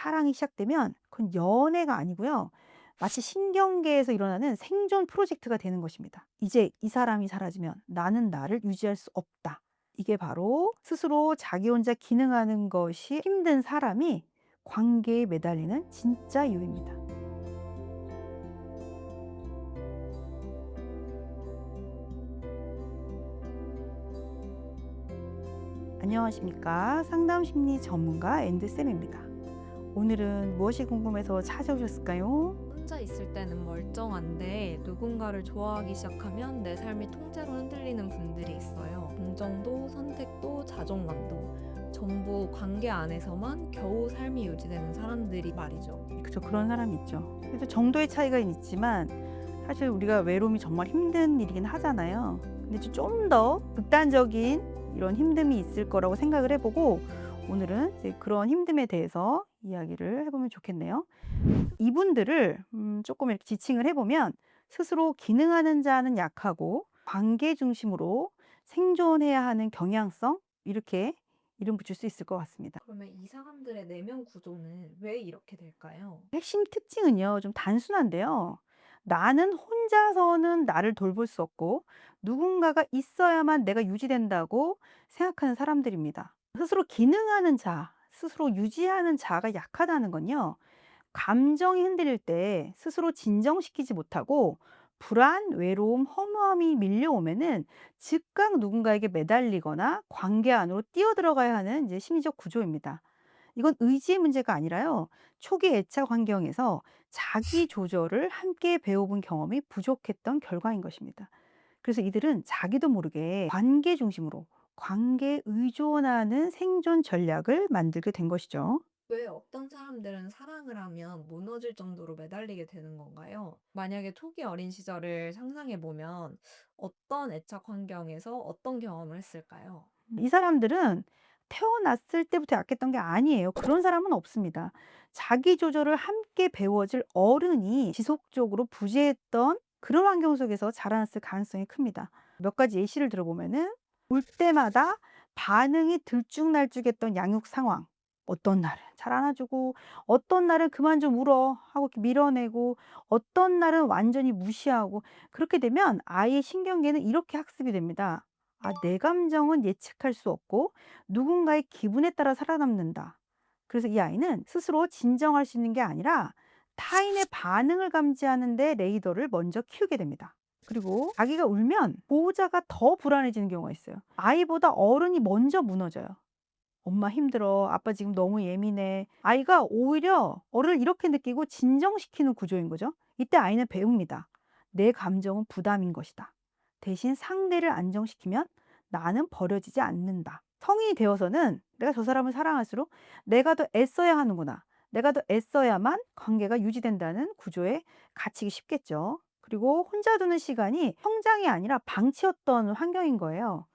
사랑이 시작되면 그건 연애가 아니고요. 마치 신경계에서 일어나는 생존 프로젝트가 되는 것입니다. 이제 이 사람이 사라지면 나는 나를 유지할 수 없다. 이게 바로 스스로 자기 혼자 기능하는 것이 힘든 사람이 관계에 매달리는 진짜 이유입니다. 안녕하십니까. 상담 심리 전문가 앤드쌤입니다. 오늘은 무엇이 궁금해서 찾아오셨을까요? 혼자 있을 때는 멀쩡한데 누군가를 좋아하기 시작하면 내 삶이 통째로 흔들리는 분들이 있어요. 긍정도, 선택도, 자존감도 전부 관계 안에서만 겨우 삶이 유지되는 사람들이 말이죠. 그죠. 그런 사람이 있죠. 그래도 정도의 차이가 있지만 사실 우리가 외로움이 정말 힘든 일이긴 하잖아요. 근데 좀 더 극단적인 이런 힘듦이 있을 거라고 생각을 해보고 오늘은 이제 그런 힘듦에 대해서 이야기를 해보면 좋겠네요. 이분들을 조금 이렇게 지칭을 해보면 스스로 기능하는 자는 약하고 관계 중심으로 생존해야 하는 경향성, 이렇게 이름 붙일 수 있을 것 같습니다. 그러면 이 사람들의 내면 구조는 왜 이렇게 될까요? 핵심 특징은요, 좀 단순한데요. 나는 혼자서는 나를 돌볼 수 없고 누군가가 있어야만 내가 유지된다고 생각하는 사람들입니다. 스스로 기능하는 자, 스스로 유지하는 자가 약하다는 건요. 감정이 흔들릴 때 스스로 진정시키지 못하고 불안, 외로움, 허무함이 밀려오면은 즉각 누군가에게 매달리거나 관계 안으로 뛰어들어가야 하는 이제 심리적 구조입니다. 이건 의지의 문제가 아니라요. 초기 애착 환경에서 자기 조절을 함께 배워본 경험이 부족했던 결과인 것입니다. 그래서 이들은 자기도 모르게 관계 중심으로 관계에 의존하는 생존 전략을 만들게 된 것이죠. 왜 어떤 사람들은 사랑을 하면 무너질 정도로 매달리게 되는 건가요? 만약에 토기 어린 시절을 상상해 보면 어떤 애착 환경에서 어떤 경험을 했을까요? 이 사람들은 태어났을 때부터 약했던 게 아니에요. 그런 사람은 없습니다. 자기 조절을 함께 배워줄 어른이 지속적으로 부재했던 그런 환경 속에서 자라났을 가능성이 큽니다. 몇 가지 예시를 들어보면은 울 때마다 반응이 들쭉날쭉했던 양육 상황. 어떤 날은 잘 안아주고 어떤 날은 그만 좀 울어 하고 이렇게 밀어내고 어떤 날은 완전히 무시하고, 그렇게 되면 아이의 신경계는 이렇게 학습이 됩니다. 아, 내 감정은 예측할 수 없고 누군가의 기분에 따라 살아남는다. 그래서 이 아이는 스스로 진정할 수 있는 게 아니라 타인의 반응을 감지하는 데 레이더를 먼저 키우게 됩니다. 그리고 아기가 울면 보호자가 더 불안해지는 경우가 있어요. 아이보다 어른이 먼저 무너져요. 엄마 힘들어. 아빠 지금 너무 예민해. 아이가 오히려 어른을 이렇게 느끼고 진정시키는 구조인 거죠. 이때 아이는 배웁니다. 내 감정은 부담인 것이다. 대신 상대를 안정시키면 나는 버려지지 않는다. 성인이 되어서는 내가 저 사람을 사랑할수록 내가 더 애써야 하는구나. 내가 더 애써야만 관계가 유지된다는 구조에 갇히기 쉽겠죠. 그리고 혼자 두는 시간이 성장이 아니라 방치였던 환경인 거예요.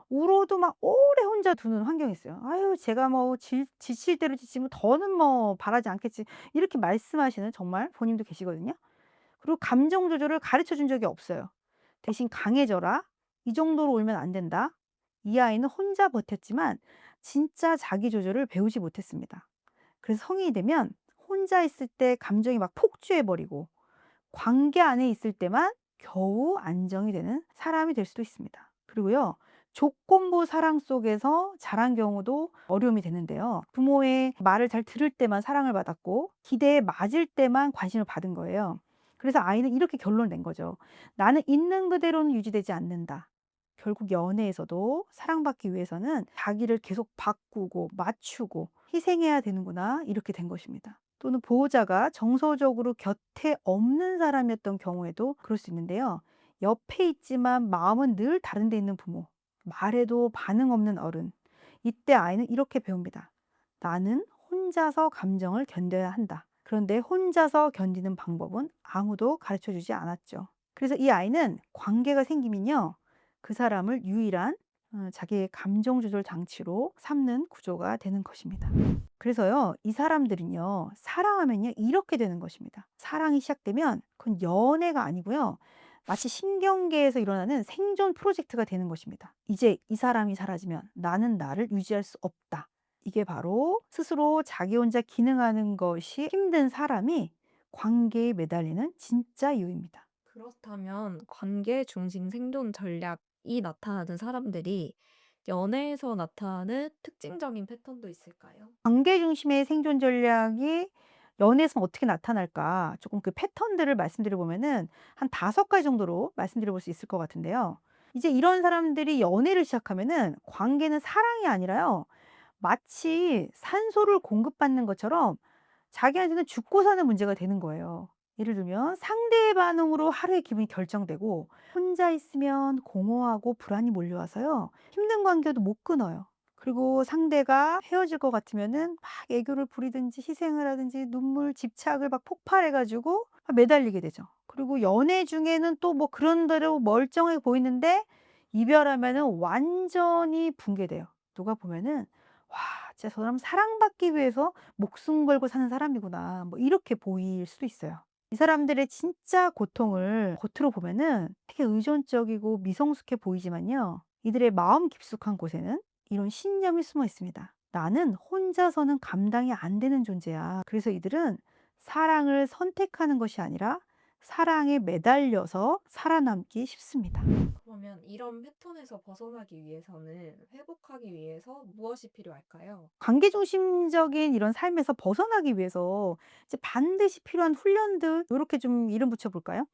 울어도 막 오래 혼자 두는 환경이 있어요. "아유 제가 뭐 지칠 대로 지치면 더는 뭐 바라지 않겠지." 이렇게 말씀하시는 정말 본인도 계시거든요. 그리고 감정 조절을 가르쳐 준 적이 없어요. 대신 "강해져라. 이 정도로 울면 안 된다." 이 아이는 혼자 버텼지만 진짜 자기 조절을 배우지 못했습니다. 그래서 성인이 되면 혼자 있을 때 감정이 막 폭주해 버리고 관계 안에 있을 때만 겨우 안정이 되는 사람이 될 수도 있습니다. 그리고요, 조건부 사랑 속에서 자란 경우도 어려움이 되는데요. 부모의 말을 잘 들을 때만 사랑을 받았고 기대에 맞을 때만 관심을 받은 거예요. 그래서 아이는 이렇게 결론을 낸 거죠. 나는 있는 그대로는 유지되지 않는다. 결국 연애에서도 사랑받기 위해서는 자기를 계속 바꾸고 맞추고 희생해야 되는구나, 이렇게 된 것입니다. 또는 보호자가 정서적으로 곁에 없는 사람이었던 경우에도 그럴 수 있는데요. 옆에 있지만 마음은 늘 다른 데 있는 부모, 말해도 반응 없는 어른. 이때 아이는 이렇게 배웁니다. 나는 혼자서 감정을 견뎌야 한다. 그런데 혼자서 견디는 방법은 아무도 가르쳐 주지 않았죠. 그래서 이 아이는 관계가 생기면요, 그 사람을 유일한 자기의 감정 조절 장치로 삼는 구조가 되는 것입니다. 그래서요, 이 사람들은요, 사랑하면요, 이렇게 되는 것입니다. 사랑이 시작되면 그건 연애가 아니고요. 마치 신경계에서 일어나는 생존 프로젝트가 되는 것입니다. 이제 이 사람이 사라지면 나는 나를 유지할 수 없다. 이게 바로 스스로 자기 혼자 기능하는 것이 힘든 사람이 관계에 매달리는 진짜 이유입니다. 그렇다면 관계 중심 생존 전략이 나타나는 사람들이 연애에서 나타나는 특징적인 패턴도 있을까요? 관계 중심의 생존 전략이 연애에서는 어떻게 나타날까? 조금 그 패턴들을 말씀드려 보면은 한 5가지 정도로 말씀드려 볼 수 있을 것 같은데요. 이제 이런 사람들이 연애를 시작하면은 관계는 사랑이 아니라요. 마치 산소를 공급받는 것처럼 자기한테는 죽고 사는 문제가 되는 거예요. 예를 들면 상대의 반응으로 하루의 기분이 결정되고, 혼자 있으면 공허하고 불안이 몰려와서요. 힘든 관계도 못 끊어요. 그리고 상대가 헤어질 것 같으면은 막 애교를 부리든지 희생을 하든지 눈물, 집착을 막 폭발해 가지고 매달리게 되죠. 그리고 연애 중에는 또 뭐 그런대로 멀쩡해 보이는데 이별하면은 완전히 붕괴돼요. 누가 보면은 '와, 진짜 저 사람 사랑받기 위해서 목숨 걸고 사는 사람이구나.' 뭐 이렇게 보일 수도 있어요. 이 사람들의 진짜 고통을 겉으로 보면은 되게 의존적이고 미성숙해 보이지만요. 이들의 마음 깊숙한 곳에는 이런 신념이 숨어 있습니다. '나는 혼자서는 감당이 안 되는 존재야.' 그래서 이들은 사랑을 선택하는 것이 아니라 사랑에 매달려서 살아남기 쉽습니다. 그러면 이런 패턴에서 벗어나기 위해서는 회복하기 위해서 무엇이 필요할까요? 관계 중심적인 이런 삶에서 벗어나기 위해서 이제 반드시 필요한 훈련들, 요렇게 좀 이름 붙여 볼까요?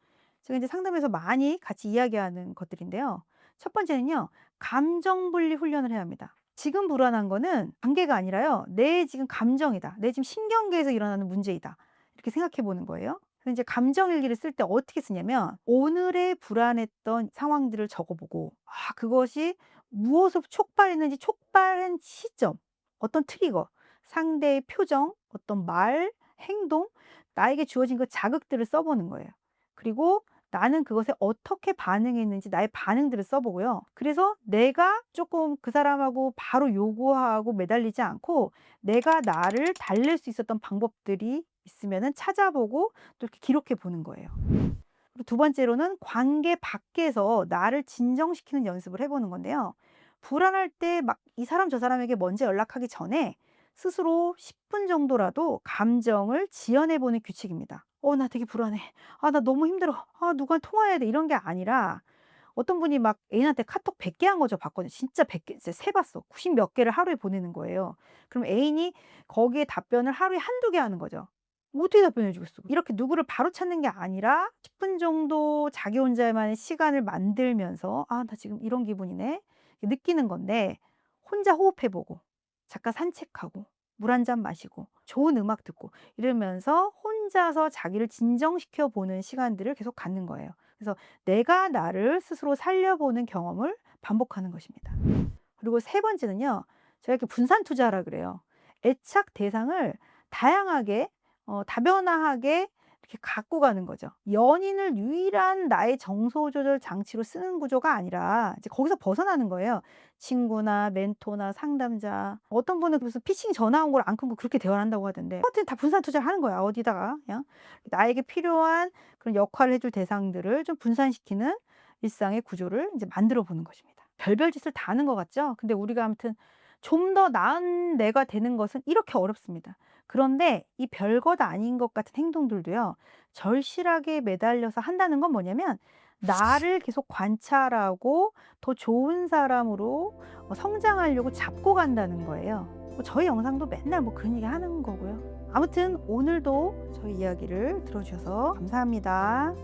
제가 이제 상담에서 많이 같이 이야기하는 것들인데요. 첫 번째는요. 감정 분리 훈련을 해야 합니다. 지금 불안한 거는 관계가 아니라요. 내 지금 감정이다. 내 지금 신경계에서 일어나는 문제이다. 이렇게 생각해 보는 거예요. 그래서 이제 감정 일기를 쓸 때 어떻게 쓰냐면 오늘의 불안했던 상황들을 적어 보고, 그것이 무엇으로 촉발했는지, 촉발한 시점, 어떤 트리거, 상대의 표정, 어떤 말, 행동, 나에게 주어진 그 자극들을 써 보는 거예요. 그리고 나는 그것에 어떻게 반응했는지 나의 반응들을 써 보고요. 그래서 내가 쪼끔 그 사람하고 바로 요구하고 매달리지 않고 내가 나를 달랠 수 있었던 방법들이 있으면은 찾아보고 또 이렇게 기록해 보는 거예요. 그리고 두 번째로는 관계 밖에서 나를 진정시키는 연습을 해 보는 건데요. 불안할 때 막 이 사람 저 사람에게 먼저 연락하기 전에 스스로 10분 정도라도 감정을 지연해 보는 규칙입니다. 나 되게 불안해. 나 너무 힘들어. 누구한테 통화해야 돼." 이런 게 아니라, 어떤 분이 막 애인한테 카톡 100개 한 거 저 봤거든요. 진짜 100개, 진짜 세 봤어. 90 몇 개를 하루에 보내는 거예요. 그럼 애인이 거기에 답변을 하루에 한두 개 하는 거죠. 어떻게 답변해 주겠어. 이렇게 누구를 바로 찾는 게 아니라 10분 정도 자기 혼자만의 시간을 만들면서 '아, 나 지금 이런 기분이네.' 느끼는 건데, 혼자 호흡해 보고 잠깐 산책하고 물 한 잔 마시고 좋은 음악 듣고 이러면서 혼자서 자기를 진정시켜 보는 시간들을 계속 갖는 거예요. 그래서 내가 나를 스스로 살려보는 경험을 반복하는 것입니다. 그리고 세 번째는요. 제가 이렇게 분산 투자하라 그래요. 애착 대상을 다양하게, 다변화하게 이렇게 갖고 가는 거죠. 연인을 유일한 나의 정서 조절 장치로 쓰는 구조가 아니라 이제 거기서 벗어나는 거예요. 친구나 멘토나 상담자, 어떤 분은 무슨 피싱 전화 온 걸 안 끊고 그렇게 대화를 한다고 하던데, 하여튼 다 분산 투자를 하는 거야. 어디다가 그냥 나에게 필요한 그런 역할을 해줄 대상들을 좀 분산시키는 일상의 구조를 이제 만들어 보는 것입니다. 별별 짓을 다 하는 것 같죠? 근데 우리가 아무튼 좀 더 나은 내가 되는 것은 이렇게 어렵습니다. 그런데 이 별것 아닌 것 같은 행동들도요. 절실하게 매달려서 한다는 건 뭐냐면 나를 계속 관찰하고 더 좋은 사람으로 성장하려고 잡고 간다는 거예요. 저희 영상도 맨날 뭐 그런 얘기 하는 거고요. 아무튼 오늘도 저희 이야기를 들어 주셔서 감사합니다.